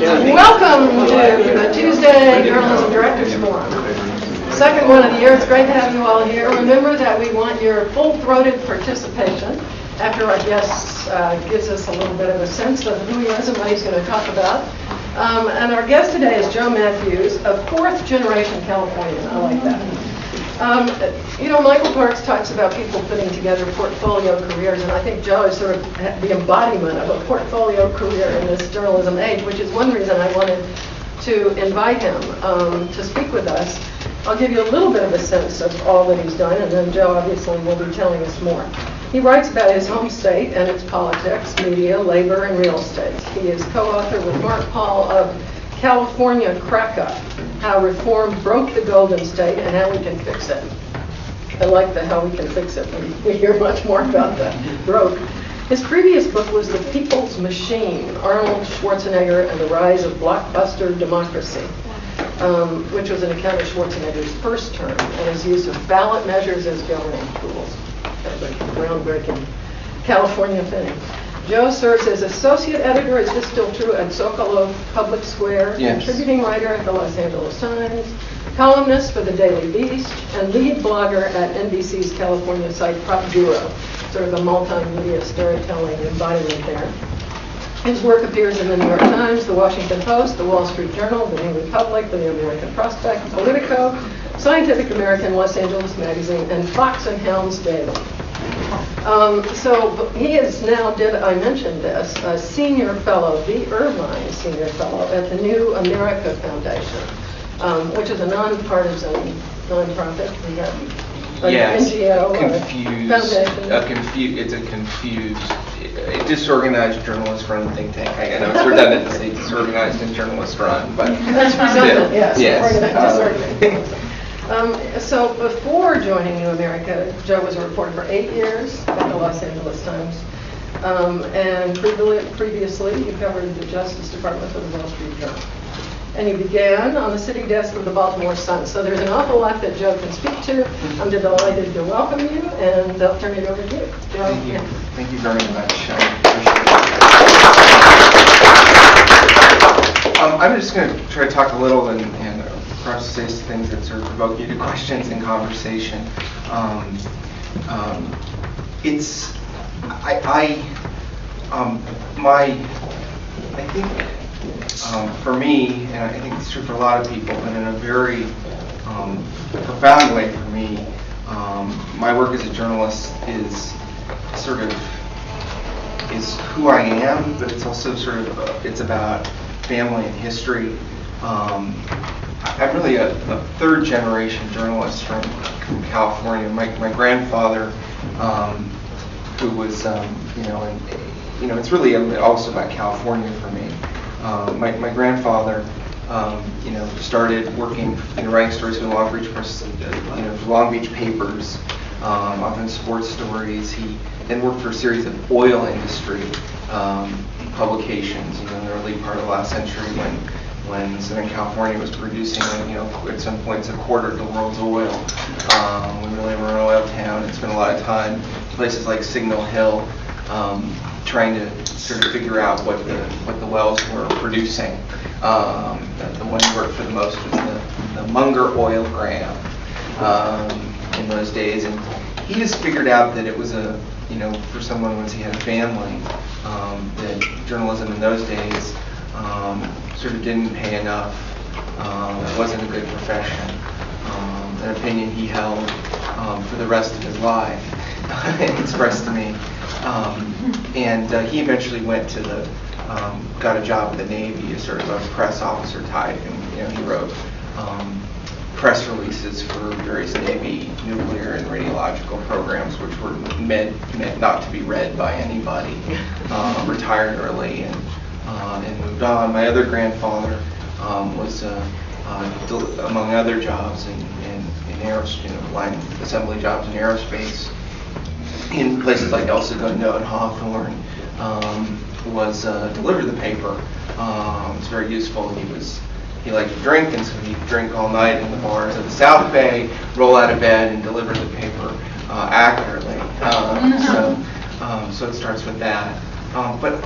Welcome to the Tuesday Journalism Directors Forum. Second one of the year. It's great to have you all here. Remember that we want your full-throated participation after our guest gives us a little bit of a sense of who he is and what he's going to talk about. And our guest today is Joe Mathews, a fourth-generation Californian. I like that. Michael Parks talks about people putting together portfolio careers, and I think Joe is sort of the embodiment of a portfolio career in this journalism age, which is one reason I wanted to invite him to speak with us. I'll give you a little bit of a sense of all that he's done, and then Joe obviously will be telling us more. He writes about his home state and its politics, media, labor, and real estate. He is co-author with Mark Paul of California Crackup, How Reform Broke the Golden State and How We Can Fix It. I like the how we can fix it. We hear much more about the broke. His previous book was The People's Machine, Arnold Schwarzenegger and the Rise of Blockbuster Democracy, which was an account of Schwarzenegger's first term and his use of ballot measures as governing tools. That's a groundbreaking California thing. Joe serves as associate editor, is this still true, at Zocalo Public Square, yes. Contributing writer at the Los Angeles Times, columnist for the Daily Beast, and lead blogger at NBC's California site Prop Bureau, sort of a multimedia storytelling embodiment there. His work appears in the New York Times, the Washington Post, the Wall Street Journal, the New Republic, the New American Prospect, Politico, Scientific American, Los Angeles Magazine, and Fox and Hounds Daily. So he is now, did I mention this, a senior fellow, the Irvine Senior Fellow at the New America Foundation, which is a nonpartisan nonprofit. We have an NGO, it's a confused, disorganized journalist-run think tank. I know it's redundant to say disorganized and journalist-run, but that's redundant. Yes. Organized. So before joining New America, Joe was a reporter for 8 years at the Los Angeles Times, and previously he covered the Justice Department for the Wall Street Journal. And he began on the city desk of the Baltimore Sun. So there's an awful lot that Joe can speak to. I'm delighted to welcome you, and I'll turn it over to you. Joe. Thank you. Yeah. Thank you very much. I'm just going to try to talk a little and perhaps say some things that sort of provoke you to questions and conversation. I think for me, and I think it's true for a lot of people, but in a very profound way for me, my work as a journalist is who I am, but it's also it's about family and history. I'm really a third-generation journalist from California. My grandfather, who was, it's really also about California for me. My grandfather, started working writing stories for the Long Beach Press, for Long Beach papers, often sports stories. He then worked for a series of oil industry publications in the early part of the last century when Southern California was producing, at some points a quarter of the world's oil. We really were an oil town and spent a lot of time in places like Signal Hill, trying to sort of figure out what the wells were producing. The one he worked for the most was the Munger oilgram in those days, and he just figured out that it was for someone once he had a family, that journalism in those days sort of didn't pay enough. It wasn't a good profession. An opinion he held for the rest of his life and expressed to me. And he eventually went to got a job with the Navy as sort of a press officer type, and he wrote press releases for various Navy nuclear and radiological programs, which were meant not to be read by anybody. Retired early and moved on. My other grandfather was, among other jobs, in aerospace, line assembly jobs in aerospace, in places like El Segundo and Hawthorne, was delivered the paper. It was very useful. He liked to drink, and so he'd drink all night in the bars of the South Bay, roll out of bed, and deliver the paper accurately. So it starts with that. But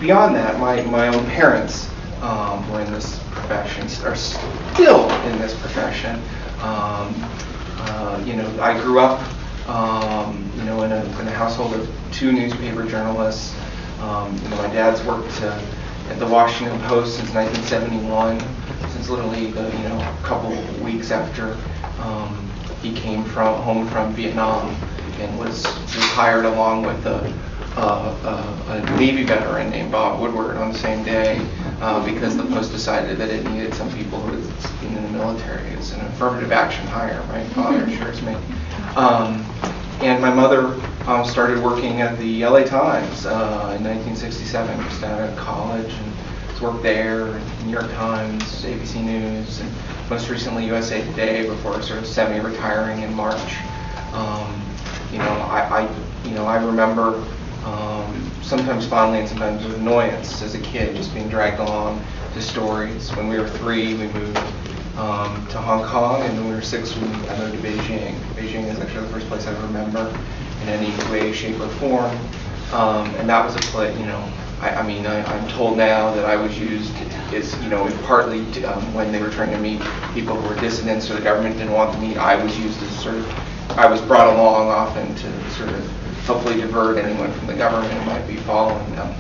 beyond that, my own parents were in this profession, are still in this profession. I grew up, in a household of 2 newspaper journalists. My dad's worked at the Washington Post since 1971, since literally a couple weeks after he came home from Vietnam, and was hired along with a Navy veteran named Bob Woodward on the same day because the Post decided that it needed some people who had been in the military. It's an affirmative action hire. My father assures me. And my mother started working at the LA Times in 1967, just out of college, and worked there, New York Times, ABC News, and most recently USA Today before sort of semi-retiring in March. I remember sometimes fondly and sometimes with annoyance as a kid, just being dragged along to stories. When we were 3, we moved to Hong Kong, and when we were 6, we moved to Beijing. Beijing is actually the first place I remember in any way, shape, or form. And that was a place, I'm told now that I was used as, partly when they were trying to meet people who were dissidents or the government didn't want to meet, I was used as I was brought along often to sort of hopefully divert anyone from the government who might be following them.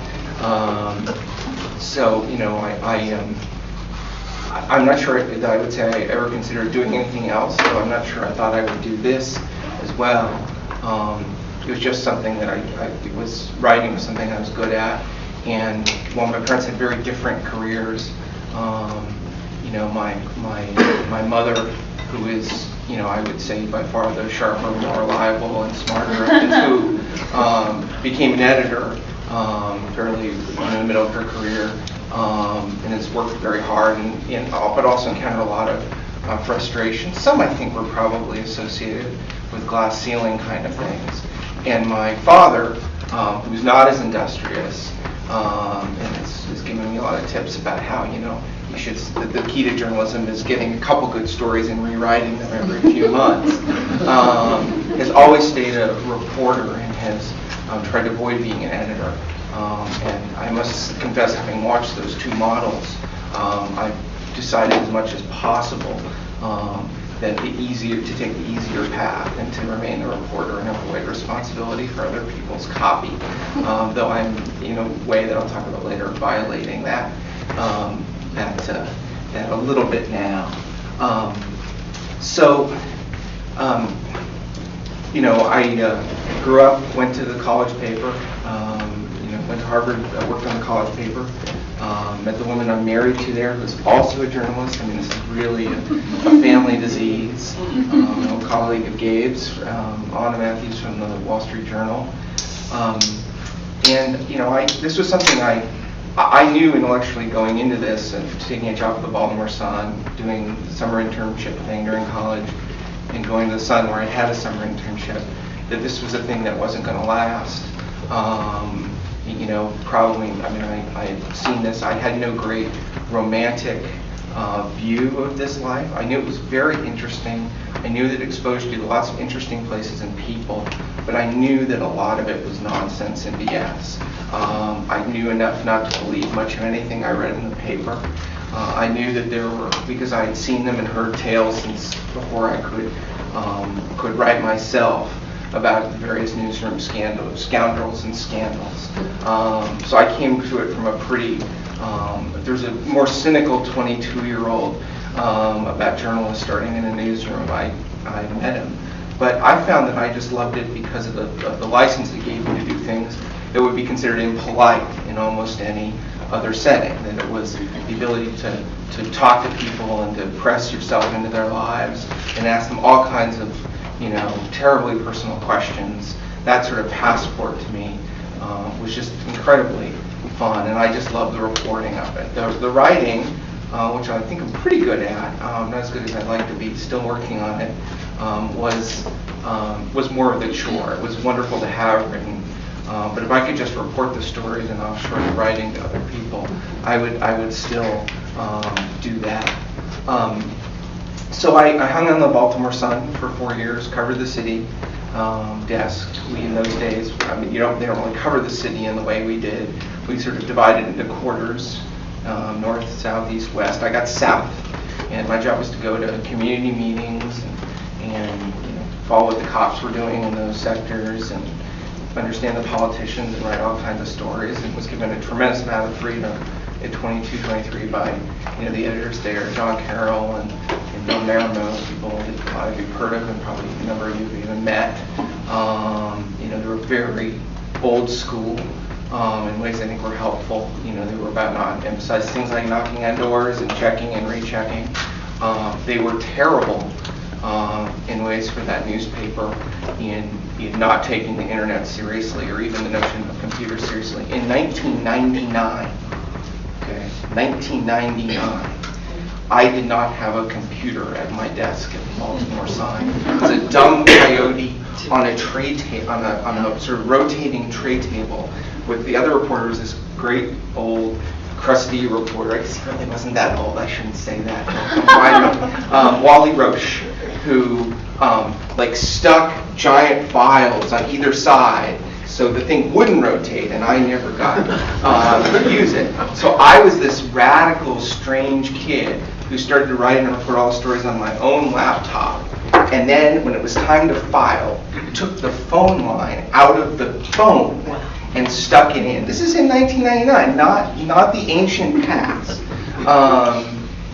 I'm not sure that I would say I ever considered doing anything else, so I'm not sure I thought I would do this as well. It was just something that writing was something I was good at, and while my parents had very different careers, my mother, who is, I would say by far the sharper, more reliable, and smarter of the 2, became an editor fairly in the middle of her career, and has worked very hard, but also encountered a lot of frustration. Some, I think, were probably associated with glass ceiling kind of things. And my father, who's not as industrious, and has given me a lot of tips about how, the key to journalism is getting a couple good stories and rewriting them every few months, has always stayed a reporter and has tried to avoid being an editor. And I must confess, having watched those 2 models, I've decided as much as possible that to take the easier path and to remain a reporter and avoid responsibility for other people's copy. Though I'm, in a way that I'll talk about later, violating that a little bit now. I grew up, went to the college paper, went to Harvard, worked on the college paper, met the woman I'm married to there, who's also a journalist. This is really a family disease. An old colleague of Gabe's, Anna Mathews from the Wall Street Journal. This was something I knew intellectually going into this, and taking a job at the Baltimore Sun, doing the summer internship thing during college, and going to the Sun where I had a summer internship, that this was a thing that wasn't going to last. I had seen this. I had no great romantic view of this life. I knew it was very interesting. I knew that it exposed you to lots of interesting places and people, but I knew that a lot of it was nonsense and BS. I knew enough not to believe much of anything I read in the paper. I knew that there were, because I had seen them and heard tales since before I could write myself about the various newsroom scoundrels and scandals. So I came to it from a pretty, there's a more cynical 22-year-old about journalists starting in a newsroom. I met him. But I found that I just loved it because of the license it gave me to do things that would be considered impolite in almost any other setting. That it was the ability to talk to people and to press yourself into their lives and ask them all kinds of terribly personal questions. That sort of passport to me was just incredibly fun, and I just loved the reporting of it. The writing, which I think I'm pretty good at, not as good as I'd like to be, still working on it, was more of the chore. It was wonderful to have written, but if I could just report the stories and offshore the writing to other people, I would still do that. So I hung on the Baltimore Sun for 4 years, covered the city desk. We in those days, they don't really cover the city in the way we did, we sort of divided into quarters, north, south, east, west. I got south, and my job was to go to community meetings and follow what the cops were doing in those sectors and understand the politicians and write all kinds of stories, and was given a tremendous amount of freedom at 22, 23 by the editors there, John Carroll and Bill Merrimo, people that a lot of you have heard of and probably a number of you have even met. They were very old school in ways I think were helpful. They were about not emphasize things like knocking on doors and checking and rechecking. They were terrible in ways for that newspaper in not taking the internet seriously or even the notion of computers seriously. In 1999, 1999, I did not have a computer at my desk at the Baltimore Sun. It was a dumb coyote on a tray on a sort of rotating tray table with the other reporters. This great old crusty reporter. I guess he really wasn't that old. I shouldn't say that. Wally Roche, who stuck giant files on either side so the thing wouldn't rotate, and I never got to use it. So I was this radical, strange kid who started to write and report all the stories on my own laptop. And then when it was time to file, took the phone line out of the phone and stuck it in. This is in 1999, not the ancient past.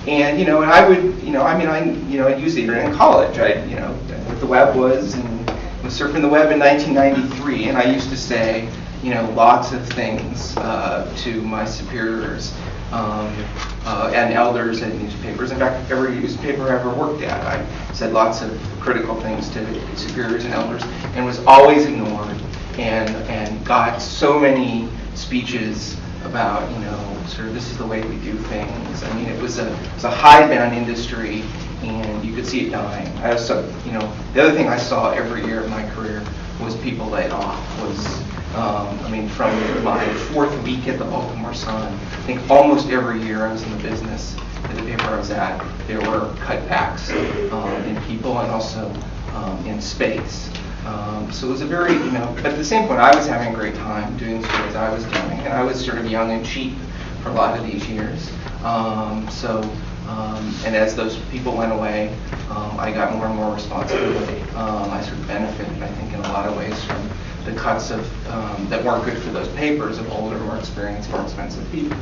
And I would, I used the internet in college. What the web was, and was surfing the web in 1993, and I used to say, lots of things to my superiors and elders at newspapers. In fact, every newspaper I ever worked at, I said lots of critical things to superiors and elders, and was always ignored, and got so many speeches about, sort of this is the way we do things. I mean, it was a hidebound industry, and you could see it dying. I also, the other thing I saw every year of my career was people laid off. From my fourth week at the Baltimore Sun, I think almost every year I was in the business at the paper I was at, there were cutbacks in people and also in space. So it was a very, but at the same point, I was having a great time doing the stories I was doing, and I was sort of young and cheap for a lot of these years. And as those people went away, I got more and more responsibility. I sort of benefited, I think, in a lot of ways from the cuts of that weren't good for those papers of older, more experienced, more expensive people.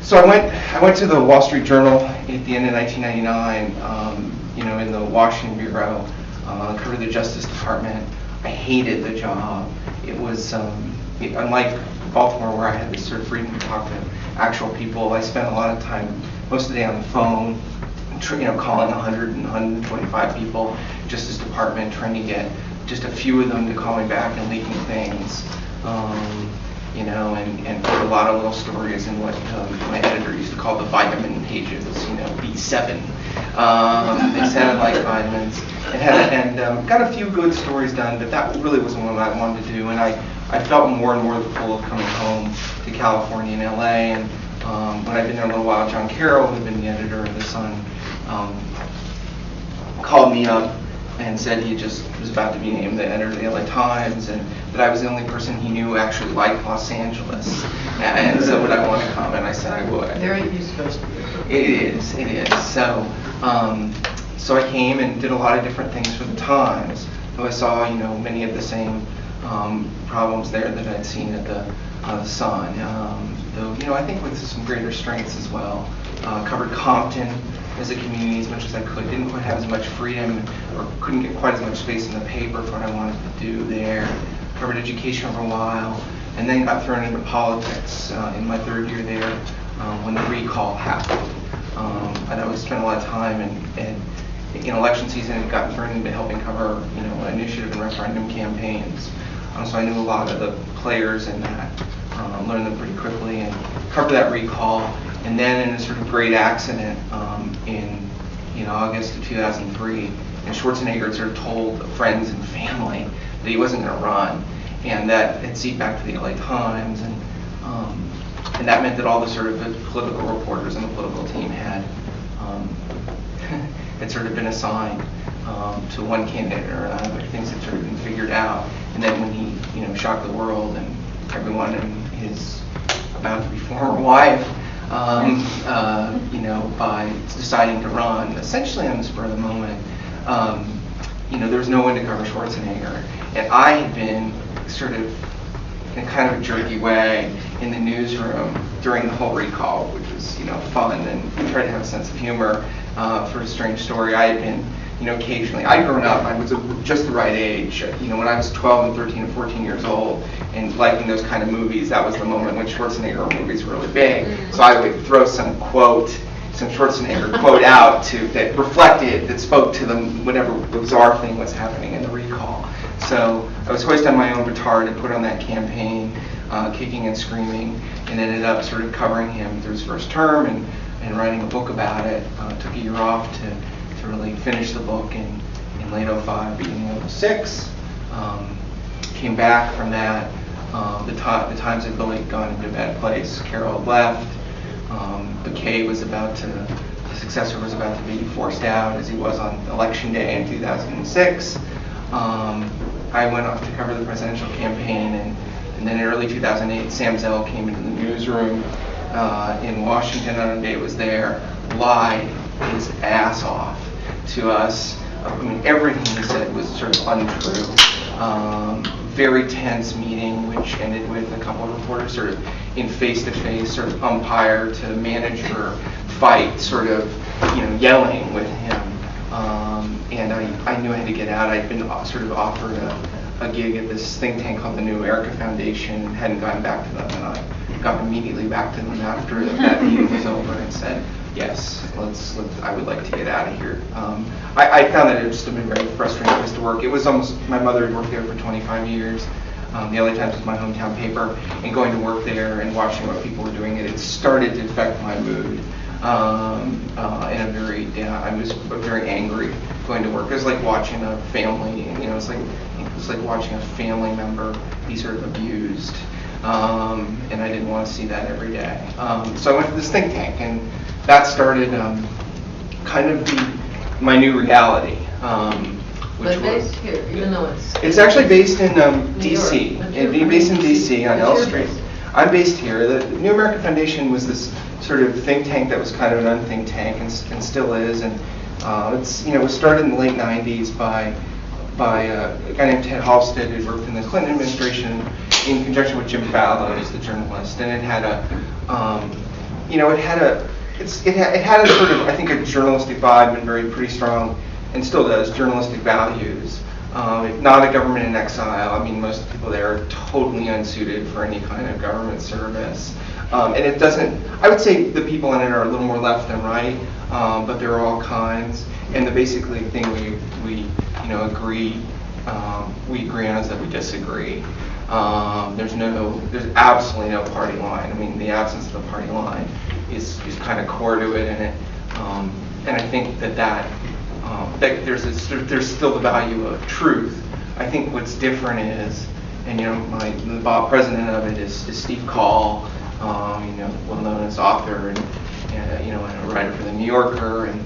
So I went to the Wall Street Journal at the end of 1999. In the Washington bureau, covered the Justice Department. I hated the job. It was unlike Baltimore, where I had this sort of freedom to talk to actual people. I spent a lot of time, most of the day on the phone, calling 100 and 125 people, Justice Department, trying to get just a few of them to call me back and leaking things, and put a lot of little stories in what my editor used to call the vitamin pages, B7. They sounded like vitamins. And got a few good stories done, but that really wasn't what I wanted to do. And I felt more and more the pull of coming home to California and LA. And when I'd been there a little while, John Carroll, who had been the editor of The Sun, called me up and said he just was about to be named the editor of the LA Times, and that I was the only person he knew who actually liked Los Angeles. And so would I want to come? And I said I would. Very East Coast. It is. So I came and did a lot of different things for the Times. So I saw, many of the same problems there that I'd seen at the Sun. Though, I think with some greater strengths as well. Covered Compton as a community as much as I could. Didn't quite have as much freedom, or couldn't get quite as much space in the paper for what I wanted to do there. Covered education for a while, and then got thrown into politics in my third year there when the recall happened. And I would spend a lot of time in election season and got thrown into helping cover initiative and referendum campaigns. So I knew a lot of the players in that, learned them pretty quickly, and covered that recall. And then in a sort of great accident in August of 2003, and Schwarzenegger had sort of told friends and family that he wasn't going to run, and that had seeped back to the LA Times, and that meant that all the sort of the political reporters and the political team had sort of been assigned to one candidate or another. Things had sort of been figured out, and then when he shocked the world and everyone and his about-to-be former wife, by deciding to run, essentially on the spur of the moment. There was no one to cover Schwarzenegger, and I had been sort of in kind of a jerky way in the newsroom during the whole recall, which was fun, and tried to have a sense of humor for a strange story. I had been, occasionally, I'd grown up, I was just the right age. When I was 12 and 13 and 14 years old and liking those kind of movies, that was the moment when Schwarzenegger movies were really big. So I would throw some Schwarzenegger quote out that spoke to them whatever bizarre thing was happening in the recall. So I was hoisted on my own petard and put on that campaign, kicking and screaming, and ended up sort of covering him through his first term and writing a book about it. Took a year off to really finish the book in late 05, beginning of 06. Came back from that. The Times had really gone into a bad place. Carol had left. The successor was about to be forced out, as he was on Election Day in 2006. I went off to cover the presidential campaign, and then in early 2008, Sam Zell came into the newsroom in Washington. I don't know, Dave was there, lied his ass off to us. Everything he said was sort of untrue. Very tense meeting, which ended with a couple of reporters sort of in face-to-face, sort of umpire to manager fight, sort of, yelling with him. And I knew I had to get out. I'd been sort of offered a gig at this think tank called the New America Foundation, and hadn't gotten back to them. And I got immediately back to them after that meeting was over and said, yes, I would like to get out of here. I found that it just had been a very frustrating place to work. It was almost, my mother had worked there for 25 years. The LA Times was my hometown paper, and going to work there and watching what people were doing, it started to affect my mood. I was very angry going to work. It was like watching a family, it was like watching a family member be sort of abused. And I didn't want to see that every day. So I went to this think tank, and that started kind of my new reality. But based here, even though it's actually based in D.C. It's based in D.C. on L Street. I'm based here. The New American Foundation was this sort of think tank that was kind of an unthink tank, and still is. And it was started in the late '90s by a guy named Ted Halstead, who worked in the Clinton administration in conjunction with Jim Fallow, who's the journalist. And it had a sort of, I think, a journalistic vibe, and pretty strong, and still does, journalistic values. Not a government in exile. Most people there are totally unsuited for any kind of government service. And it doesn't, I would say the people in it are a little more left than right, but there are all kinds. And the basically thing we agree on is that we disagree. There's absolutely no party line. The absence of the party line is kind of core to it, and I think that there's still the value of truth. I think what's different is, and the president of it is Steve Call, well known as author and a writer for the New Yorker, and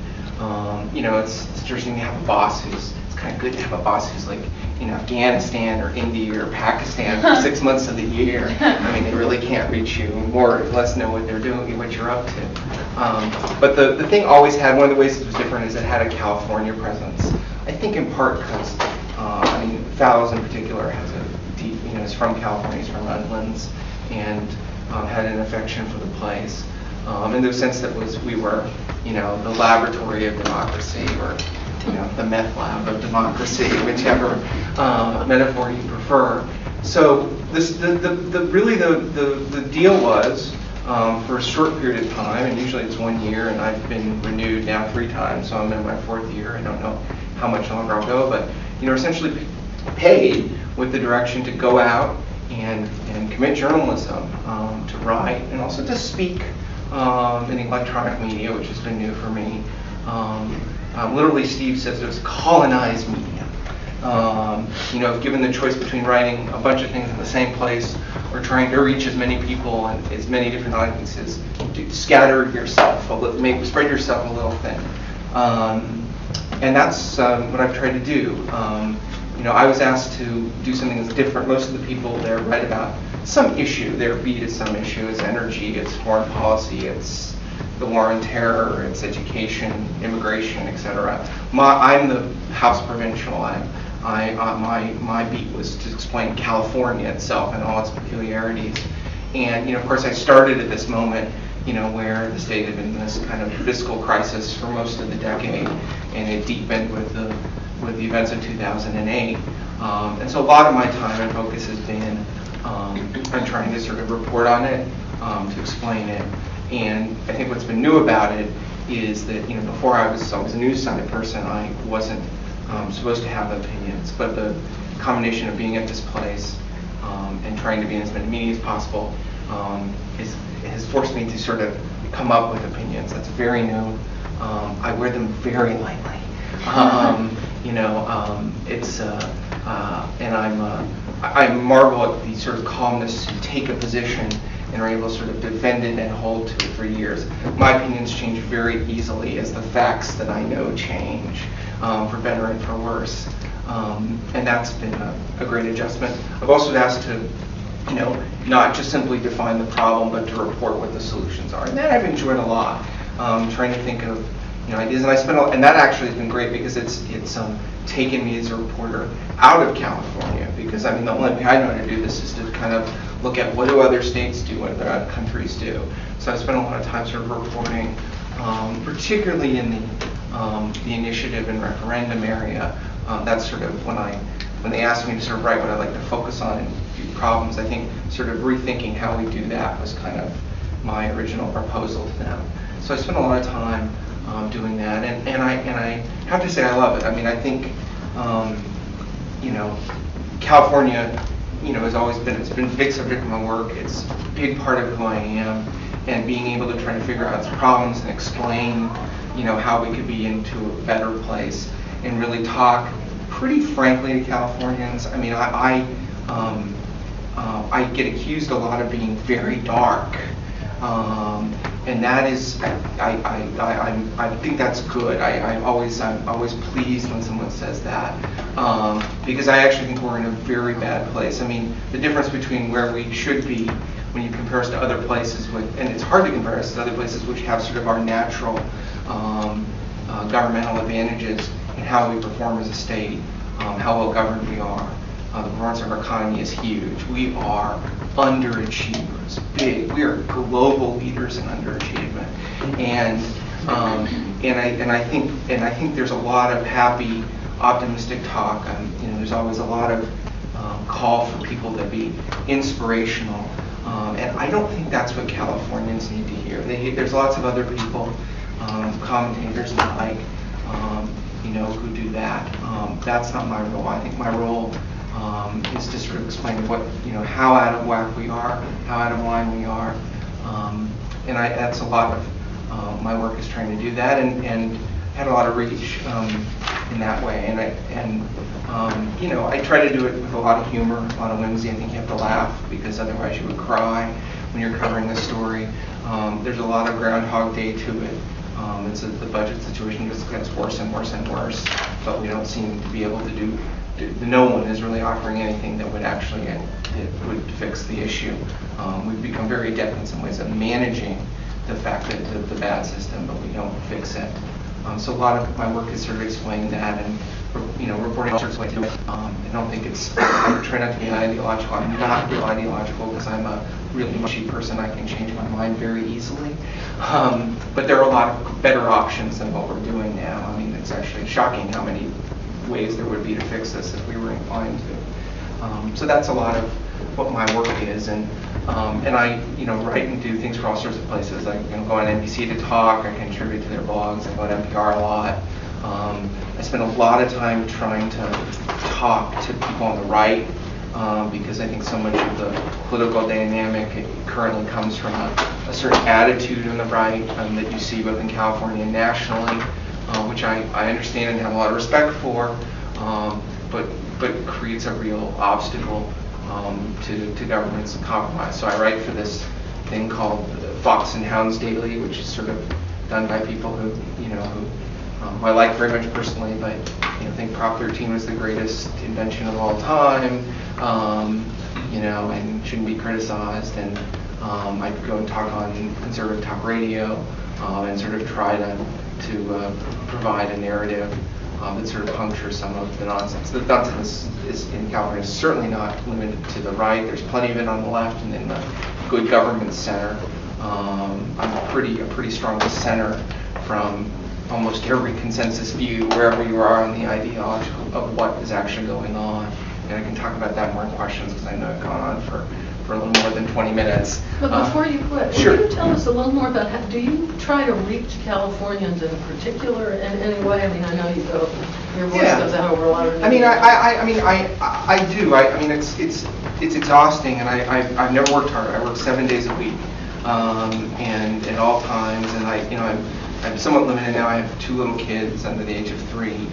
it's interesting to have a boss it's kind of good to have a boss who's like in Afghanistan or India or Pakistan for 6 months of the year. They really can't reach you, more or less know what they're doing, what you're up to. But the thing always had, one of the ways it was different is it had a California presence. I think in part because, Fallows in particular has a deep, is from California, he's from Redlands, and had an affection for the place. In the sense that we were, the laboratory of democracy, or the meth lab of democracy, whichever metaphor you prefer. So the deal was, for a short period of time, and usually it's 1 year, and I've been renewed now 3 times, so I'm in my 4th year. I don't know how much longer I'll go, but essentially paid with the direction to go out and commit journalism, to write, and also to speak in the electronic media, which has been new for me. Literally, Steve says it was colonized media. If given the choice between writing a bunch of things in the same place or trying to reach as many people and as many different audiences, scatter yourself, spread yourself a little thin. And that's what I've tried to do. I was asked to do something that's different. Most of the people there write about some issue. Their beat is some issue. It's energy, it's foreign policy, it's the war on terror, it's education, immigration, etc. I'm the House Provincial. My beat was to explain California itself and all its peculiarities. And of course, I started at this moment, where the state had been in this kind of fiscal crisis for most of the decade, and it deepened with the events of 2008. And so a lot of my time and focus has been on trying to sort of report on it, to explain it. And I think what's been new about it is that before I was a news side person, I wasn't supposed to have opinions, but the combination of being at this place and trying to be in as many meetings as possible has forced me to sort of come up with opinions. That's very new. I wear them very lightly. And I marvel at the sort of calmness to take a position and are able to sort of defend it and hold to it for years. My opinions change very easily as the facts that I know change, for better and for worse. And that's been a great adjustment. I've also been asked to, not just simply define the problem, but to report what the solutions are. And that I've enjoyed a lot, trying to think of ideas. And and that actually has been great because it's taken me as a reporter out of California, because the only way I know how to do this is to kind of look at what do other states do, what do other countries do. So I spent a lot of time sort of reporting, particularly in the initiative and referendum area. That's sort of when they asked me to sort of write what I'd like to focus on and few problems, I think sort of rethinking how we do that was kind of my original proposal to them. So I spent a lot of time doing that, and I have to say I love it. I think California has always been, it's been a big subject of my work. It's a big part of who I am, and being able to try to figure out its problems and explain how we could be into a better place and really talk pretty frankly to Californians. I get accused a lot of being very dark, and that is, I think that's good. I'm always pleased when someone says that, because I actually think we're in a very bad place. The difference between where we should be when you compare us to other places and it's hard to compare us to other places which have sort of our natural governmental advantages and how we perform as a state, how well governed we are. The performance of our economy is huge. We are underachievers, big. We are global leaders in underachievement, and I think there's a lot of happy, optimistic talk. There's always a lot of call for people to be inspirational, and I don't think that's what Californians need to hear. There's lots of other people, commentators and the like, who do that. That's not my role. I think my role is to sort of explain how out of whack we are, how out of line we are, and that's a lot of my work is trying to do that, and had a lot of reach in that way, I try to do it with a lot of humor, a lot of whimsy. I think you have to laugh because otherwise you would cry when you're covering a story. There's a lot of Groundhog Day to it. The budget situation just gets worse and worse and worse, but we don't seem to be able to do. No one is really offering anything that would actually would fix the issue. We've become very adept in some ways at managing the fact that the bad system, but we don't fix it. So a lot of my work is sort of explaining that and reporting all sorts of ways to do it. I don't think I try not to be ideological. I'm not real ideological because I'm a really mushy person. I can change my mind very easily. But there are a lot of better options than what we're doing now. It's actually shocking how many ways there would be to fix this if we were inclined to. So that's a lot of what my work is, and I write and do things for all sorts of places. I go on NBC to talk. I contribute to their blogs. I go to NPR a lot. I spend a lot of time trying to talk to people on the right, because I think so much of the political dynamic currently comes from a certain attitude on the right that you see both in California and nationally, which I understand and have a lot of respect for, but creates a real obstacle to government's compromise. So I write for this thing called Fox and Hounds Daily, which is sort of done by people who I like very much personally, but I think Prop 13 was the greatest invention of all time, and shouldn't be criticized. And I'd go and talk on conservative talk radio and sort of try to provide a narrative that sort of punctures some of the nonsense. The nonsense is in California is certainly not limited to the right. There's plenty of it on the left and in the good government center. I'm a pretty strong dissenter from almost every consensus view, wherever you are on the ideological of what is actually going on. And I can talk about that more in questions because I know I've gone on for a little more than 20 minutes. But before you quit, sure. Can you tell us a little more about do you try to reach Californians in particular in any way? I mean, I know your voice goes out over a lot of. I do. It's exhausting, and I've never worked hard. I work 7 days a week, and at all times, and I'm somewhat limited now. I have 2 little kids under the age of 3.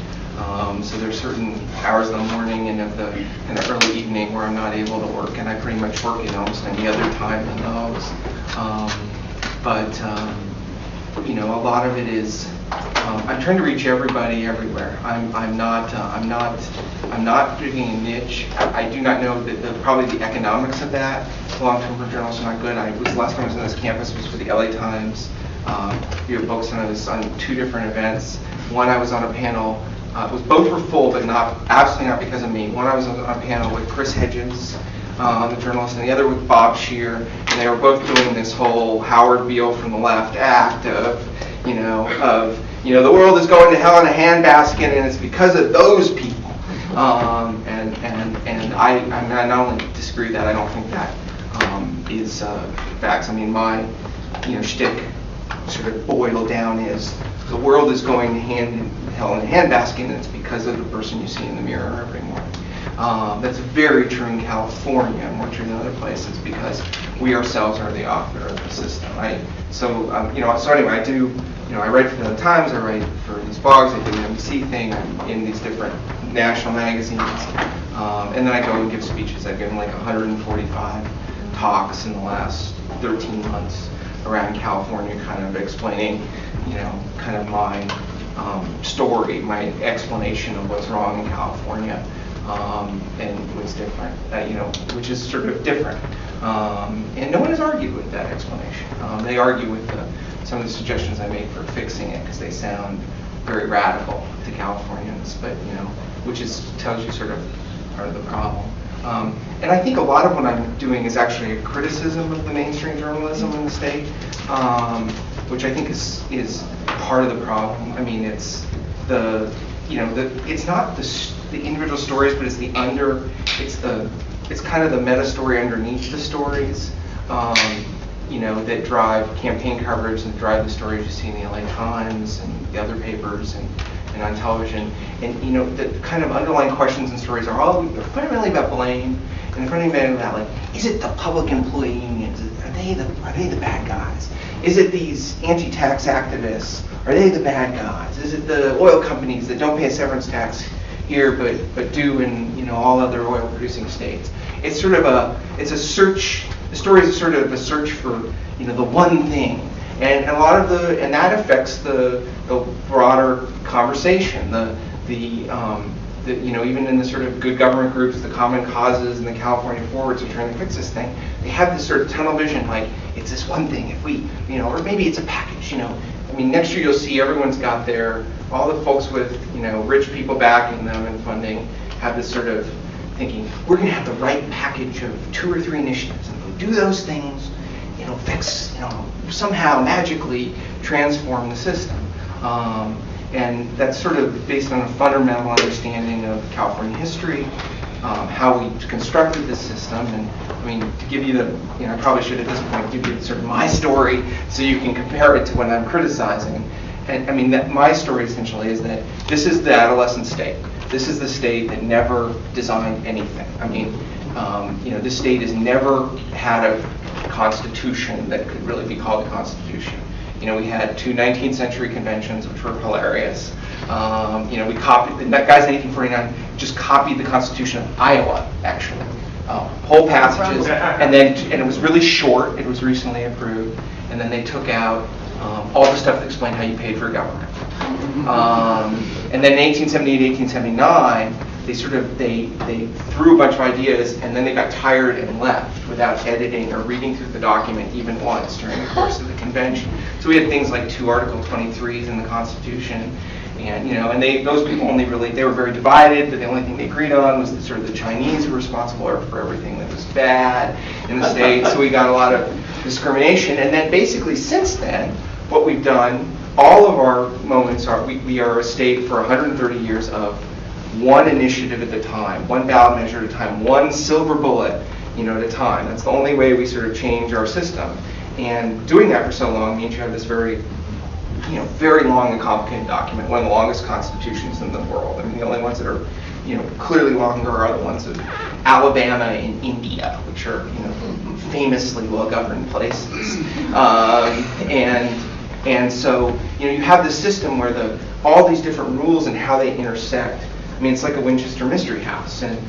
So there's certain hours in the morning and of the early evening where I'm not able to work, and I pretty much work in almost any other time than those. A lot of it is I'm trying to reach everybody everywhere. I'm not picking a niche. I do not know that probably the economics of that. Long-term journalists are not good. Last time I was on this campus was for the LA Times. We have books, and I was on 2 different events. One, I was on a panel. Both were full, but absolutely not because of me. One, I was on a panel with Chris Hedges, the journalist, and the other with Bob Scheer, and they were both doing this whole Howard Beale from the left act of the world is going to hell in a handbasket, and it's because of those people. And I not only disagree with that, I don't think that is facts. I mean, my shtick sort of boiled down is the world is going to hell in a handbasket, and it's because of the person you see in the mirror every morning. That's very true in California, and more true than other places, because we ourselves are the author of the system, right? So anyway, I do. I write for the Times. I write for these blogs. I do the NBC thing. I'm in these different national magazines, and then I go and give speeches. I've given like 145 talks in the last 13 months around California, kind of explaining, kind of my story, my explanation of what's wrong in California, and what's different, which is sort of different. And no one has argued with that explanation. They argue with some of the suggestions I make for fixing it because they sound very radical to Californians, but which tells you sort of part of the problem. And I think a lot of what I'm doing is actually a criticism of the mainstream journalism in the state, which I think is part of the problem. I mean, it's it's not the individual stories, but it's kind of the meta story underneath the stories, that drive campaign coverage and drive the stories you see in the LA Times and the other papers and on television. And the kind of underlying questions and stories are fundamentally about blame, and fundamentally about is it the public employee unions? Are they the bad guys? Is it these anti-tax activists? Are they the bad guys? Is it the oil companies that don't pay a severance tax here but do in all other oil producing states? It's sort of a search. The stories are sort of a search for the one thing, and a lot of that affects the broader conversation. Even in the sort of good government groups, the Common Causes and the California Forwards are trying to fix this thing. They have this sort of tunnel vision, it's this one thing. If we, or maybe it's a package. Next year you'll see everyone's got all the folks with rich people backing them and funding have this sort of thinking, we're going to have the right package of 2 or 3 initiatives, and if we do those things, fix, somehow magically transform the system. And that's sort of based on a fundamental understanding of California history, how we constructed the system. And to give you I probably should at this point give you sort of my story so you can compare it to what I'm criticizing. And that my story essentially is that this is the adolescent state. This is the state that never designed anything. This state has never had a constitution that could really be called a constitution. We had 2 19th century conventions, which were hilarious. We copied, the guys in 1849 just copied the Constitution of Iowa, actually. Whole passages, and it was really short. It was recently approved, and then they took out all the stuff that explained how you paid for government. And then in 1878, 1879, they threw a bunch of ideas, and then they got tired and left without editing or reading through the document even once during the course of the convention. So we had things like 2 Article 23s in the Constitution, and those people only really, they were very divided, but the only thing they agreed on was that sort of the Chinese were responsible for everything that was bad in the state. So we got a lot of discrimination, and then basically since then, what we've done, all of our moments are, we are a state for 130 years of one initiative at a time, one ballot measure at a time, one silver bullet, at a time. That's the only way we sort of change our system. And doing that for so long means you have this very long and complicated document, one of the longest constitutions in the world. I mean, the only ones that are, clearly longer are the ones of Alabama and India, which are, famously well-governed places. And so, you have this system where all these different rules and how they intersect. I mean, it's like a Winchester mystery house, and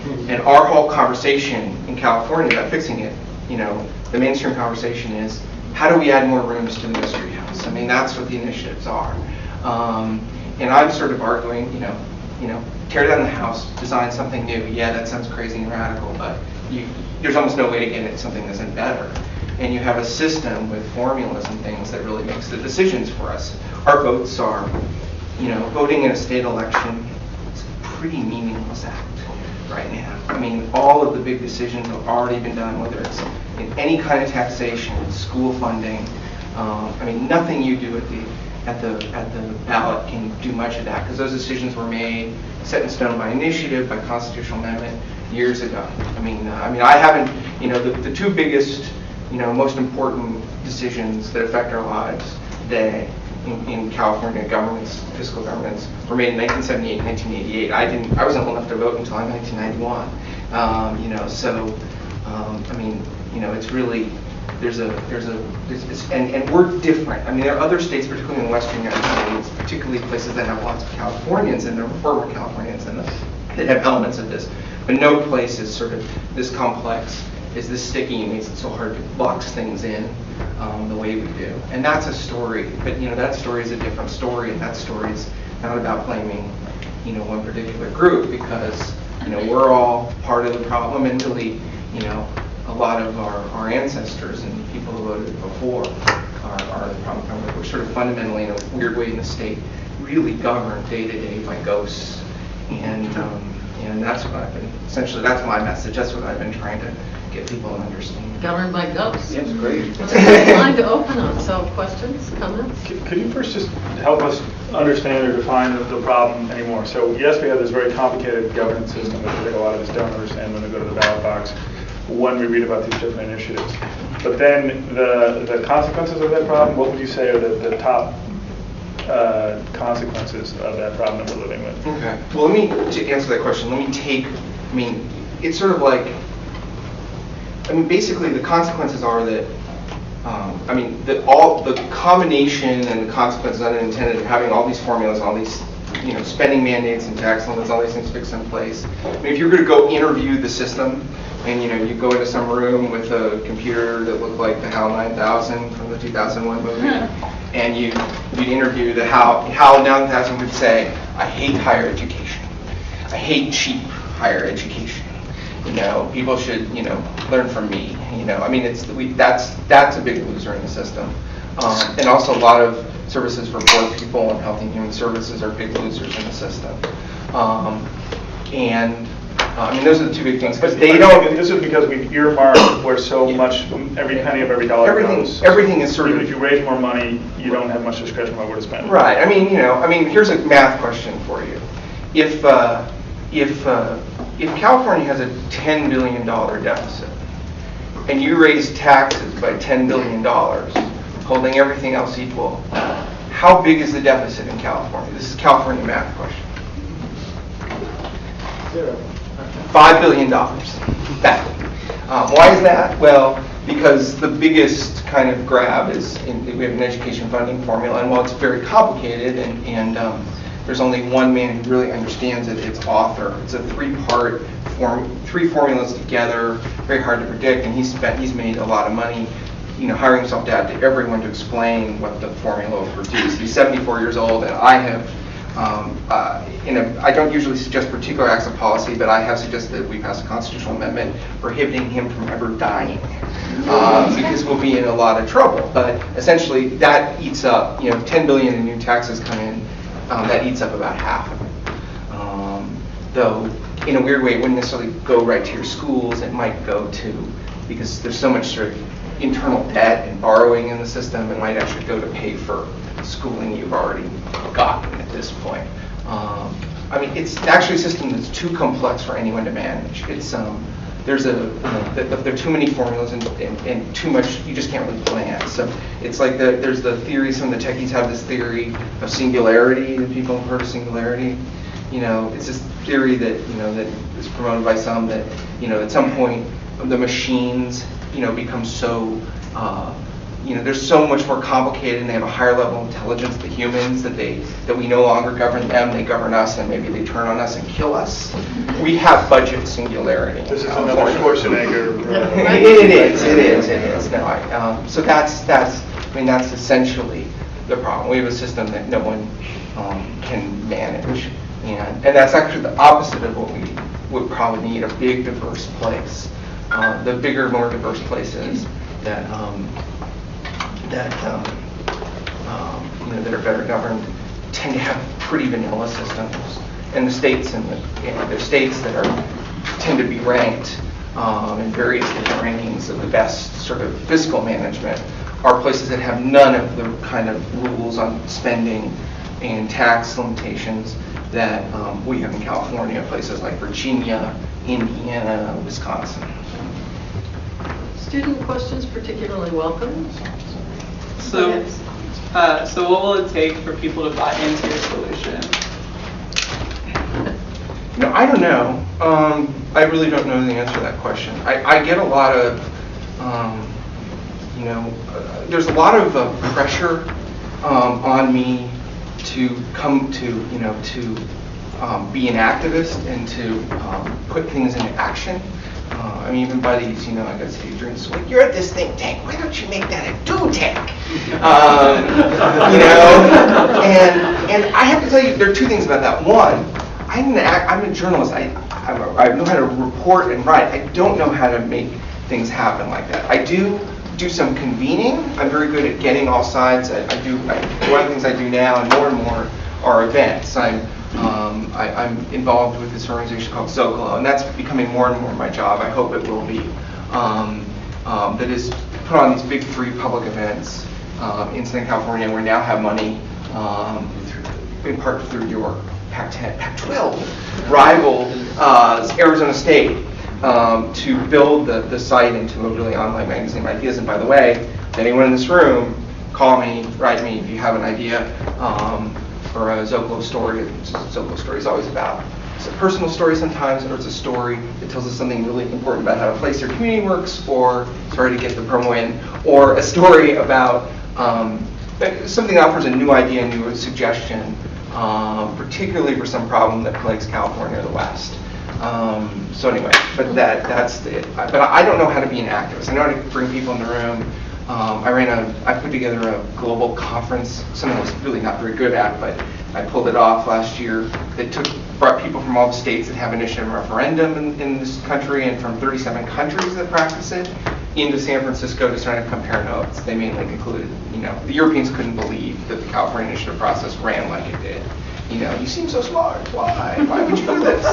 our whole conversation in California about fixing it, the mainstream conversation is, how do we add more rooms to the mystery house? I mean, that's what the initiatives are. And I'm sort of arguing, tear down the house, design something new. Yeah, that sounds crazy and radical, but there's almost no way to get it something that's better. And you have a system with formulas and things that really makes the decisions for us. Our votes are, voting in a state election is a pretty meaningless act right now. I mean, all of the big decisions have already been done, whether it's in any kind of taxation, school funding. I mean, nothing you do at the ballot can do much of that, because those decisions were made, set in stone by initiative, by constitutional amendment years ago. I mean, I haven't, the 2 biggest, most important decisions that affect our lives today in California governance, fiscal governance, were made in 1978 and 1988. I wasn't old enough to vote until 1991. It's really, and we're different. I mean, there are other states, particularly in the Western United States, particularly places that have lots of Californians in them, former Californians in them, that have elements of this. But no place is sort of this complex, is this sticky, and makes it so hard to box things in the way we do. And that's a story, but that story is a different story, and that story is not about blaming one particular group, because we're all part of the problem, and really a lot of our ancestors and people who voted before are the problem. We're sort of fundamentally, in a weird way, in the state, really governed day to day by ghosts, and that's what I've been, essentially, that's my message. That's what I've been trying to get people to understand. Governed by ghosts. Yes, great. Well, there's a line to open on. So, questions, comments? Could you first just help us understand or define the problem anymore? So, yes, we have this very complicated governance system that I think a lot of us don't understand when they go to the ballot box when we read about these different initiatives. But then the consequences of that problem, what would you say are the top consequences of that problem that we're living with? Okay. Well, to answer that question, it's sort of like, basically the consequences are that, the combination and the consequences unintended of having all these formulas, all these, spending mandates and tax limits, all these things fixed in place. If you're going to go interview the system, and you go into some room with a computer that looked like the HAL 9000 from the 2001 movie, and you interview the HAL 9000 would say, I hate higher education. I hate cheap higher education. People should, learn from me. That's a big loser in the system. And also a lot of services for poor people and health and human services are big losers in the system. Those are the 2 big things. But they don't. This is because we earmark where so much, every penny of every dollar goes. Everything is sort of. If you raise more money, you don't have much discretion about where to spend it. Right. Here's a math question for you. If California has a $10 billion deficit, and you raise taxes by $10 billion, holding everything else equal, how big is the deficit in California? This is a California math question. 0. $5 billion. Why is that? Well, because the biggest kind of grab is, we have an education funding formula, and while it's very complicated, and there's only one man who really understands it, it's author. It's a 3-part form, 3 formulas together, very hard to predict, and he's made a lot of money hiring himself dad to everyone to explain what the formula will produce. He's 74 years old, and I have, I don't usually suggest particular acts of policy, but I have suggested that we pass a constitutional amendment prohibiting him from ever dying, because we'll be in a lot of trouble. But essentially, that eats up, $10 billion in new taxes come in, that eats up about half of it. Though, in a weird way, it wouldn't necessarily go right to your schools. It might go to, because there's so much sort of internal debt and borrowing in the system, it might actually go to pay for schooling you've already gotten at this point. It's actually a system that's too complex for anyone to manage. It's there are too many formulas and too much, you just can't really plan. So it's like there's the theory, some of the techies have this theory of singularity, that people have heard of singularity. It's this theory that, that is promoted by some that, at some point the machines, become so, they're so much more complicated and they have a higher level of intelligence than humans that we no longer govern them, they govern us, and maybe they turn on us and kill us. We have budget singularity. This is another Schwarzenegger. It is. No, so that's essentially the problem. We have a system that no one can manage. And that's actually the opposite of what we would probably need, a big, diverse place. The bigger, more diverse places that that are better governed tend to have pretty vanilla systems. And the states the states that tend to be ranked in various different rankings of the best sort of fiscal management are places that have none of the kind of rules on spending and tax limitations that we have in California, places like Virginia, Indiana, Wisconsin. Student questions particularly welcome. So what will it take for people to buy into your solution? I don't know. I really don't know the answer to that question. I get a lot of, there's a lot of pressure on me to come to, be an activist and to put things into action. Even buddies, I got students like, you're at this think tank, why don't you make that a do tank? And I have to tell you, there are two things about that. One, I'm a journalist. I know how to report and write. I don't know how to make things happen like that. I do some convening. I'm very good at getting all sides. One of the things I do now, and more are events. I'm involved with this organization called Zocalo, and that's becoming more and more my job. I hope it will be. That is put on these big 3 public events in Southern California. We now have money, in part through your Pac-12 rival, Arizona State, to build the site into a really online magazine of ideas. And by the way, anyone in this room, call me, write me if you have an idea for a Zocalo story. Zocalo story is always about, it's a personal story sometimes, or it's a story that tells us something really important about how a place or community works, or, sorry to get the promo in, or a story about something that offers a new idea, a new suggestion, particularly for some problem that plagues California or the West. So anyway, but that's it. But I don't know how to be an activist. I know how to bring people in the room. I put together a global conference, something I was really not very good at, but I pulled it off last year, that brought people from all the states that have initiative referendum in this country, and from 37 countries that practice it, into San Francisco to try to compare notes. They mainly concluded, the Europeans couldn't believe that the California initiative process ran like it did. You seem so smart. Why would you do this?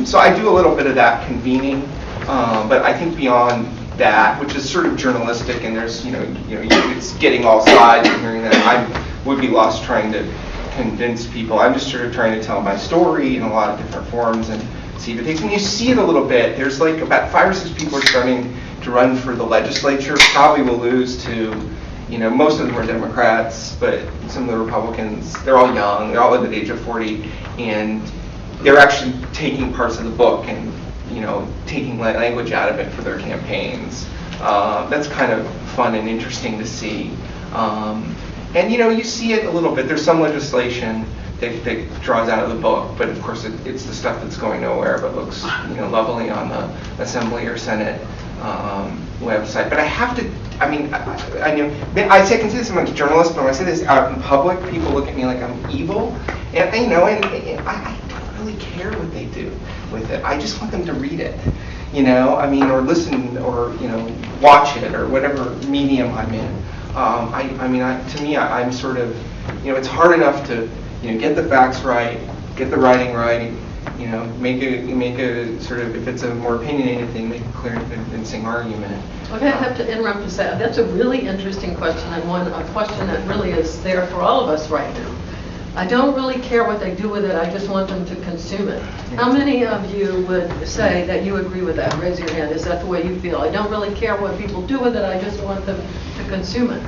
So I do a little bit of that convening, but I think beyond that, which is sort of journalistic, and there's, it's getting all sides and hearing that, I would be lost trying to convince people. I'm just sort of trying to tell my story in a lot of different forms and see if it takes. And you see it a little bit. There's like about 5 or 6 people are starting to run for the legislature. Probably will lose to, most of them are Democrats, but some of the Republicans, they're all young. They're all at the age of 40, and they're actually taking parts of the book and taking language out of it for their campaigns. That's kind of fun and interesting to see. And you see it a little bit. There's some legislation that draws out of the book, but of course it's the stuff that's going nowhere, but looks lovely on the Assembly or Senate website. But I have to, I mean, I know, I say I consider someone a journalist, but when I say this out in public, people look at me like I'm evil. And you know, and I don't really care what they do with it. I just want them to read it, you know, I mean, or listen, or, you know, watch it, or whatever medium I'm in. I mean, to me, I'm sort of, you know, it's hard enough to, you know, get the facts right, get the writing right, you know, make a sort of, if it's a more opinionated thing, make a clear and convincing argument. Okay, I have to interrupt to say, that's a really interesting question, and a question that really is there for all of us right now. I don't really care what they do with it, I just want them to consume it. How many of you would say that you agree with that? Raise your hand. Is that the way you feel? I don't really care what people do with it, I just want them to consume it.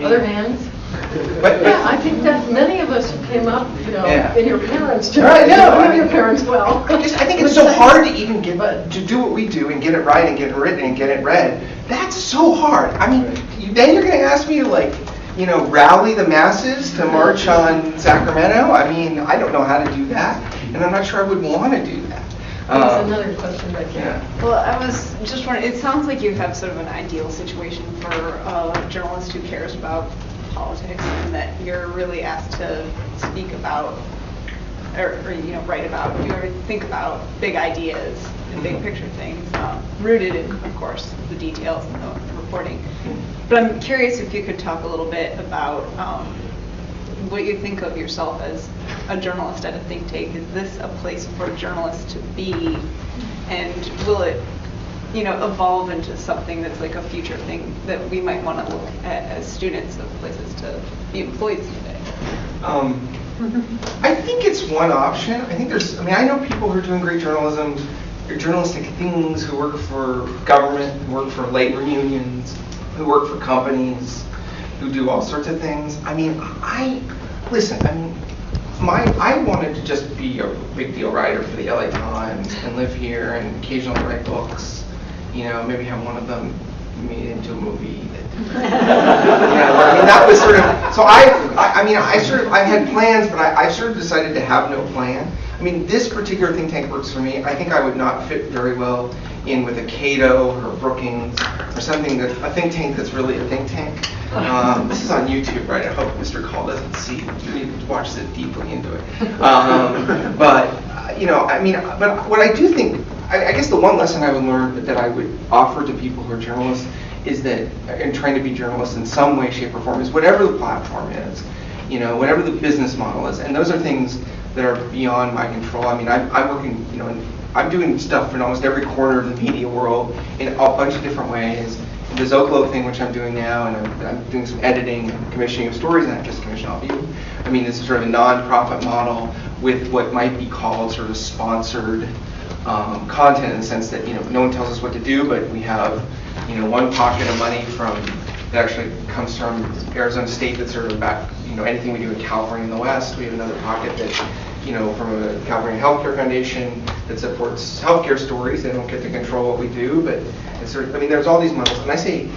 Other hands? Yeah, I think that many of us who came up, you know, in your parents' generation, I know your parents well. I think it's so hard to even to do what we do and get it right and get it written and get it read. That's so hard. I mean, then you're going to ask me to, like, you know, rally the masses to march on Sacramento? I mean, I don't know how to do that, and I'm not sure I would want to do that. That's another question right there. Yeah. Well, I was just wondering, it sounds like you have sort of an ideal situation for a journalist who cares about politics, and that you're really asked to speak about, or you know, write about, do or think about big ideas and big picture things, rooted in, of course, the details and the reporting. But I'm curious if you could talk a little bit about what you think of yourself as a journalist at a think tank. Is this a place for journalists to be, and will it, you know, evolve into something that's like a future thing that we might want to look at as students of places to be employed someday? I think it's one option. I think there's, I mean, I know people who are doing great journalism, journalistic things, who work for government, who work for labor unions, who work for companies, who do all sorts of things. I mean, I wanted to just be a big deal writer for the LA Times and live here and occasionally write books, you know, maybe have one of them made into a movie. You know, I mean, that was sort of, so I had plans, but I sort of decided to have no plan. I mean, this particular think tank works for me. I think I would not fit very well in with a Cato or Brookings or something, that a think tank that's really a think tank. This is on YouTube, right? I hope Mr. Call doesn't see. You need to watch it deeply into it. But, you know, I mean, but what I do think, I guess the one lesson I would learn that I would offer to people who are journalists is that, in trying to be journalists in some way, shape, or form, is whatever the platform is, you know, whatever the business model is, and those are things that are beyond my control. I mean, I'm working, you know, I'm doing stuff in almost every corner of the media world in a bunch of different ways. The Zocalo thing, which I'm doing now, and I'm doing some editing and commissioning of stories, and I just commission off you. I mean, this is sort of a non-profit model with what might be called sort of sponsored content, in the sense that, you know, no one tells us what to do, but we have, you know, one pocket of money that actually comes from Arizona State that's sort of about, you know, anything we do in California in the West. We have another pocket that, you know, from a California Healthcare Foundation that supports healthcare stories. They don't get to control what we do, but it's sort of, I mean, there's all these models. And I say,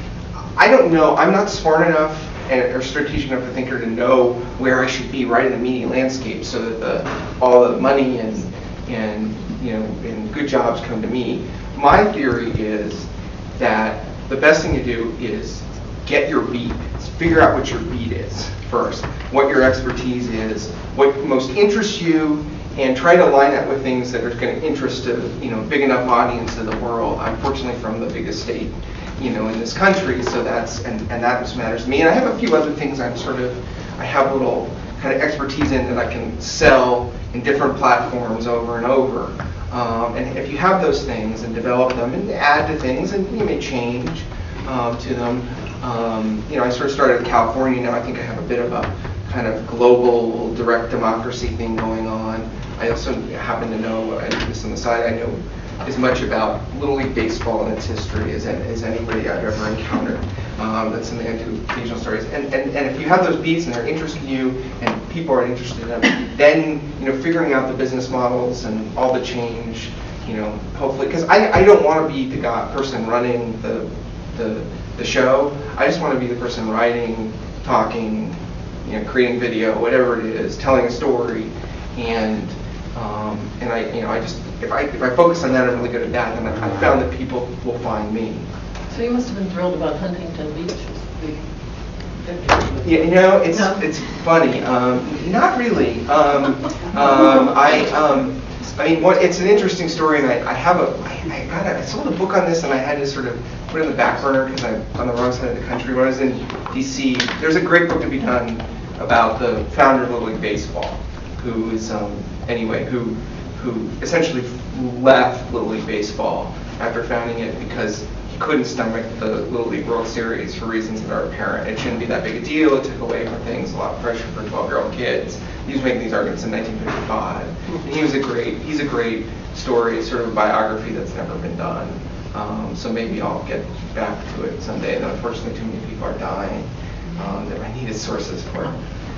I don't know, I'm not smart enough or strategic enough a thinker to know where I should be right in the media landscape so that all the money and you know, and good jobs come to me. My theory is that the best thing to do is get your beat. Figure out what your beat is first, what your expertise is, what most interests you, and try to line that with things that are going to interest a, you know, big enough audience of the world. I'm fortunately from the biggest state, you know, in this country, so that's and that just matters to me. And I have a few other things I have a little kind of expertise in that I can sell in different platforms over and over. And if you have those things and develop them and add to things, and you may change to them. You know, I sort of started in California. Now I think I have a bit of a kind of global direct democracy thing going on. I also happen to know, and this on the side, I know as much about Little League Baseball and its history as anybody I've ever encountered. That's something I do, occasional stories. And if you have those beats and they're interested in you and people are interested in them, then, you know, figuring out the business models and all the change, you know, hopefully, because I don't want to be the person running the show. I just want to be the person writing, talking, you know, creating video, whatever it is, telling a story, and And I just, if I focus on that, I'm really good at that, and I found that people will find me. So you must have been thrilled about Huntington Beach. Yeah, it's funny. Not really. It's an interesting story, and I sold a book on this, and I had to sort of put it in the back burner because I'm on the wrong side of the country. When I was in D.C., there's a great book to be done about the founder of Little League Baseball, who is who essentially left Little League Baseball after founding it because he couldn't stomach the Little League World Series for reasons that are apparent. It shouldn't be that big a deal. It took away from things, a lot of pressure for 12-year-old kids. He was making these arguments in 1955, and he's a great story. It's sort of a biography that's never been done. So maybe I'll get back to it someday. And unfortunately, too many people are dying that I needed sources for.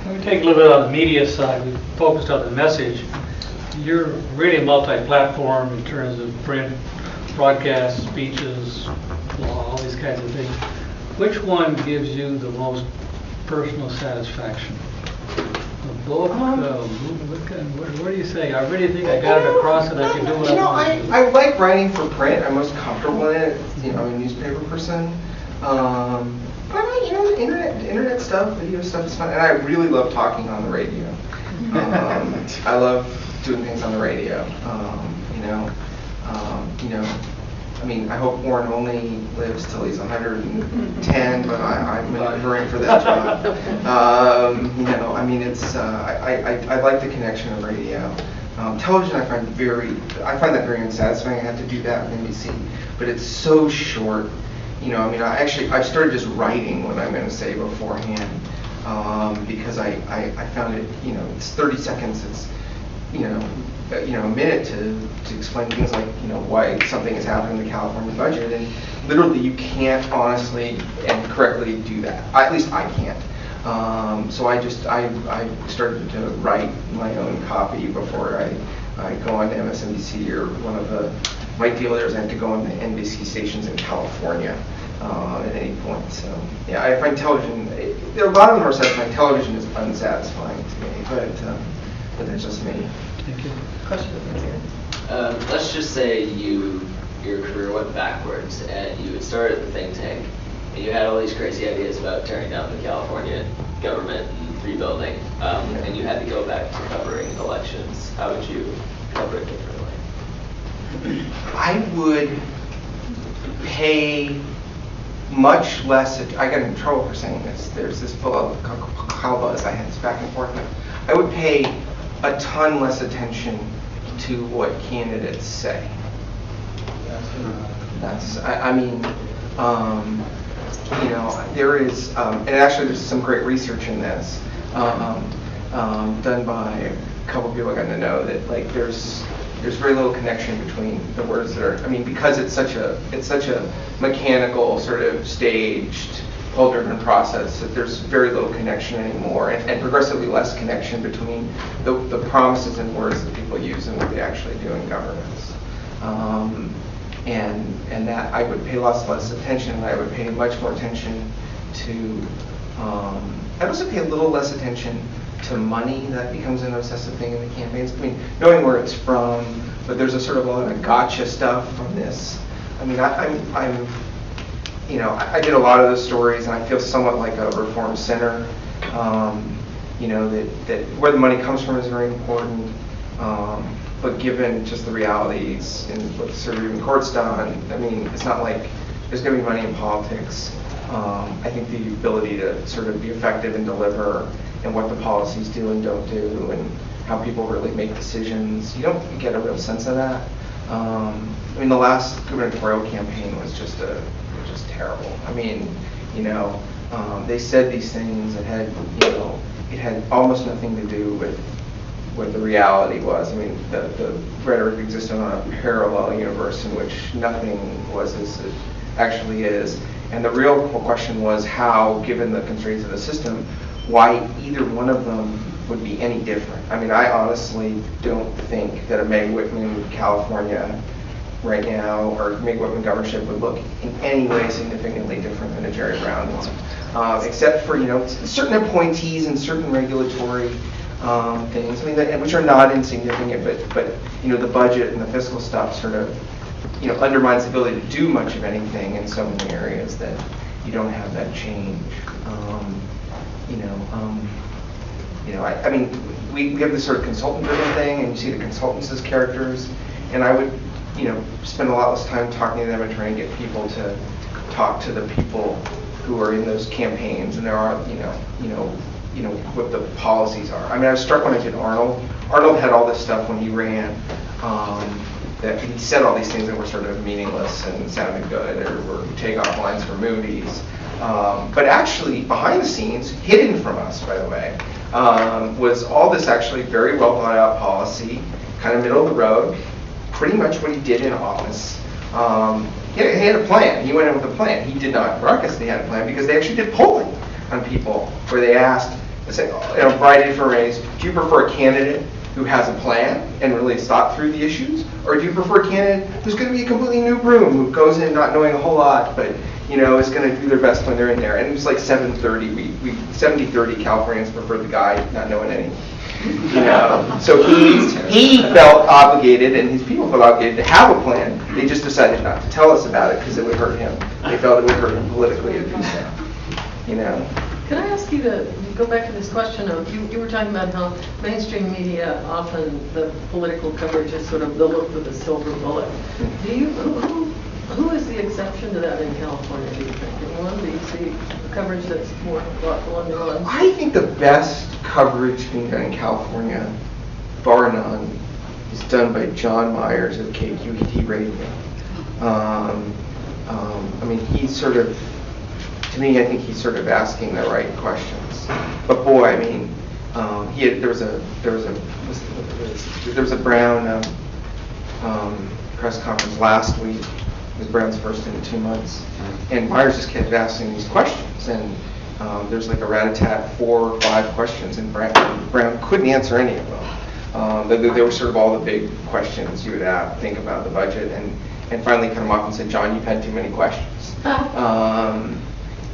Let me take a little bit on the media side. We focused on the message. You're really multi-platform in terms of print, broadcast, speeches, all these kinds of things. Which one gives you the most personal satisfaction? A book, what do you say? I really think I got it across and I can do what I want to do. I like writing for print. I'm most comfortable in it. I'm a newspaper person. But internet stuff, video stuff is fun, and I really love talking on the radio. I love doing things on the radio. I hope Warren only lives till he's 110, but I'm maneuvering for that job. I like the connection of radio. Television, I find that very unsatisfying. I have to do that with NBC, but it's so short. I started just writing what I'm going to say beforehand because I found it. It's 30 seconds. It's a minute to explain things like why something is happening in the California budget, and literally you can't honestly and correctly do that. At least I can't. So I started to write my own copy before I go on to MSNBC or one of the. My deal there is I have to go on the NBC stations in California at any point. So yeah, I find television. A lot of them are satisfying. Television is unsatisfying to me, but that's just me. Thank you. Question here. Let's just say your career went backwards and you had started the think tank and you had all these crazy ideas about tearing down the California government and rebuilding, and you had to go back to covering elections. How would you cover it differently? I would pay much less. I got in trouble for saying this. There's this fellow, Calvas, I had this back and forth with. I would pay a ton less attention to what candidates say. There is, and actually there's some great research in this done by a couple of people I got to know that there's very little connection between the words that are. Because it's such a mechanical sort of staged, poll-driven process that there's very little connection anymore, and progressively less connection between the promises and words that people use and what they actually do in governance. And that I would pay lots less attention, and I would pay much more attention to. I'd also pay a little less attention to money. That becomes an obsessive thing in the campaigns. Knowing where it's from, but there's a sort of a lot of gotcha stuff from this. I did a lot of those stories, and I feel somewhat like a reform center. That where the money comes from is very important. But given just the realities and what the Supreme Court's done, it's not like there's going to be money in politics. I think the ability to sort of be effective and deliver, and what the policies do and don't do, and how people really make decisions, you don't get a real sense of that. The last gubernatorial campaign was just terrible. They said these things that had, it had almost nothing to do with what the reality was. The rhetoric existed on a parallel universe in which nothing was as it actually is. And the real question was how, given the constraints of the system, why either one of them would be any different. I honestly don't think that a Meg Whitman California right now, or Meg Whitman governorship would look in any way significantly different than a Jerry Brown one. Except for, certain appointees and certain regulatory things. I mean, which are not insignificant, but the budget and the fiscal stuff sort of undermines the ability to do much of anything in so many areas that you don't have that change. I mean, we have this sort of consultant-driven thing, and you see the consultants as characters, and I would, spend a lot less time talking to them and trying to get people to talk to the people who are in those campaigns, and there are, what the policies are. I mean, I was struck when I did Arnold. Arnold had all this stuff when he ran, that he said all these things that were sort of meaningless and sounded good, or were takeoff lines for movies. But actually, behind the scenes, hidden from us, by the way, was all this actually very well thought out policy, kind of middle of the road, pretty much what he did in office. He had a plan. He went in with a plan. He did not broadcast that he had a plan because they actually did polling on people where they asked, variety of different ways, do you prefer a candidate who has a plan and really has thought through the issues, or do you prefer a candidate who's going to be a completely new broom, who goes in not knowing a whole lot, but is going to do their best when they're in there? And it was like 70-30. 70-30 Californians preferred the guy not knowing anything. So he felt obligated, and his people felt obligated to have a plan. They just decided not to tell us about it because it would hurt him. They felt it would hurt him politically to do so. Can I ask you to go back to this question of, you were talking about how mainstream media, often the political coverage is sort of the look for the silver bullet. Who is the exception to that in California, do you think? Do you see coverage that's more thoughtful and nuanced? I think the best coverage being done in California, bar none, is done by John Myers of KQED Radio. I mean, he's sort of, to me, I think he's sort of asking the right questions. But boy, I mean, there was a Brown press conference last week. It was Brown's first in 2 months, and Myers just kept asking these questions, and there's like a rat-a-tat 4 or 5 questions, and Brown couldn't answer any of them. They were sort of all the big questions you would think about the budget, and finally cut him off and said, "John, you've had too many questions."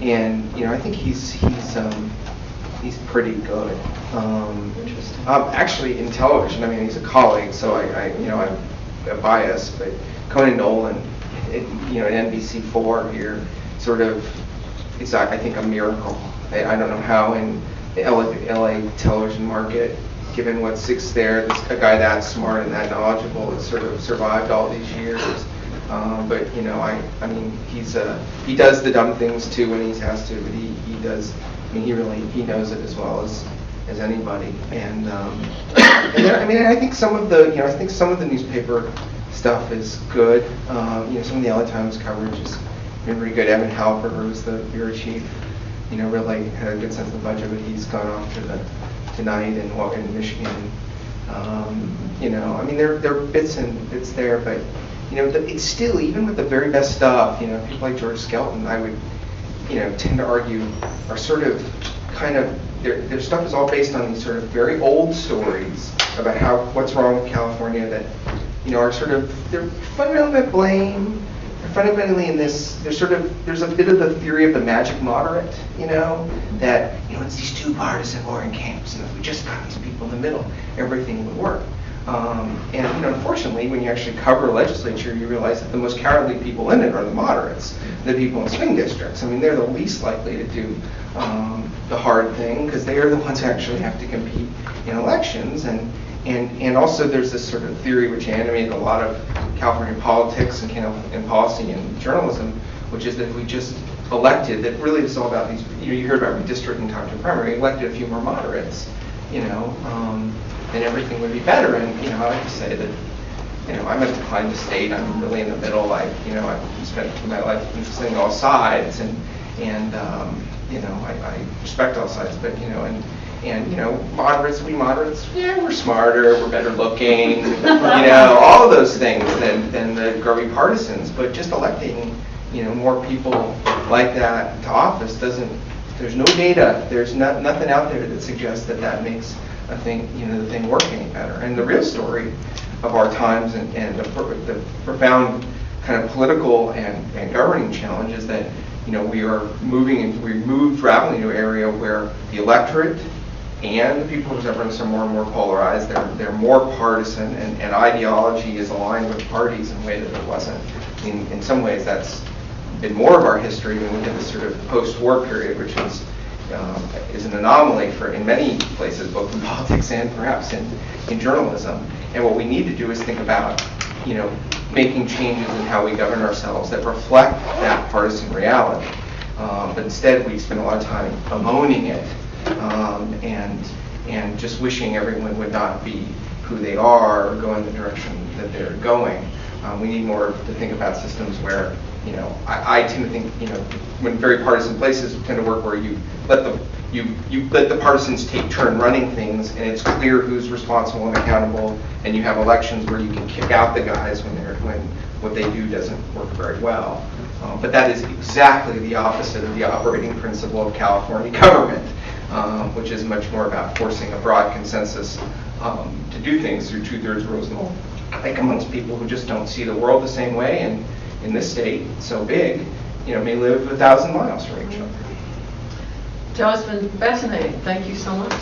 And I think he's pretty good. Interesting. Actually, in television, I mean, he's a colleague, so I'm biased, but Conan Nolan, at NBC4 here, sort of, it's I think a miracle. I don't know how in the LA television market, given what's there, a guy that smart and that knowledgeable has sort of survived all these years. But I mean, he does the dumb things too when he has to, but he does. I mean, he knows it as well as anybody. And then, I mean, I think some of the newspaper stuff is good. Some of the LA Times coverage has been pretty good. Evan Halper, who's the bureau chief, really had a good sense of the budget, but he's gone off to tonight and in Michigan. I mean, there are bits there, but it's still, even with the very best stuff, people like George Skelton, I would, tend to argue, are sort of kind of, their stuff is all based on these sort of very old stories about what's wrong with California that, are sort of, they're fundamentally to blame. They're fundamentally in this, there's a bit of the theory of the magic moderate, that, it's these two partisan warring camps, and if we just got these people in the middle, everything would work. And unfortunately, when you actually cover a legislature, you realize that the most cowardly people in it are the moderates, the people in swing districts. I mean, they're the least likely to do the hard thing because they are the ones who actually have to compete in elections. And also there's this sort of theory which animated a lot of California politics and policy and journalism, which is that if we just elected, that really it's all about these, you heard about redistricting time to primary, elected a few more moderates, and everything would be better. And I like to say that I'm at a declining state. I'm really in the middle. I've spent my life listening to all sides, and I respect all sides. But moderates, we're smarter, we're better looking, all of those things than the grubby partisans. But just electing more people like that to office doesn't. There's no data. There's nothing out there that suggests that makes the thing work any better. And the real story of our times and the profound kind of political and governing challenge is that we moved rapidly into an area where the electorate and the people whose governments are more and more polarized. They're more partisan, and ideology is aligned with parties in a way that it wasn't. In some ways, that's been more of our history when we did this sort of post-war period, which is an anomaly in many places, both in politics and perhaps in journalism. And what we need to do is think about, making changes in how we govern ourselves that reflect that partisan reality. But instead, we spend a lot of time bemoaning it and just wishing everyone would not be who they are or go in the direction that they're going. We need more to think about systems where, I tend to think, when very partisan places tend to work where you let the partisans take turn running things, and it's clear who's responsible and accountable, and you have elections where you can kick out the guys when what they do doesn't work very well. But that is exactly the opposite of the operating principle of California government, which is much more about forcing a broad consensus to do things through 2/3 rules, like amongst people who just don't see the world the same way, and in this state, so big, may live 1,000 miles from each other. Joe, it's been fascinating. Thank you so much.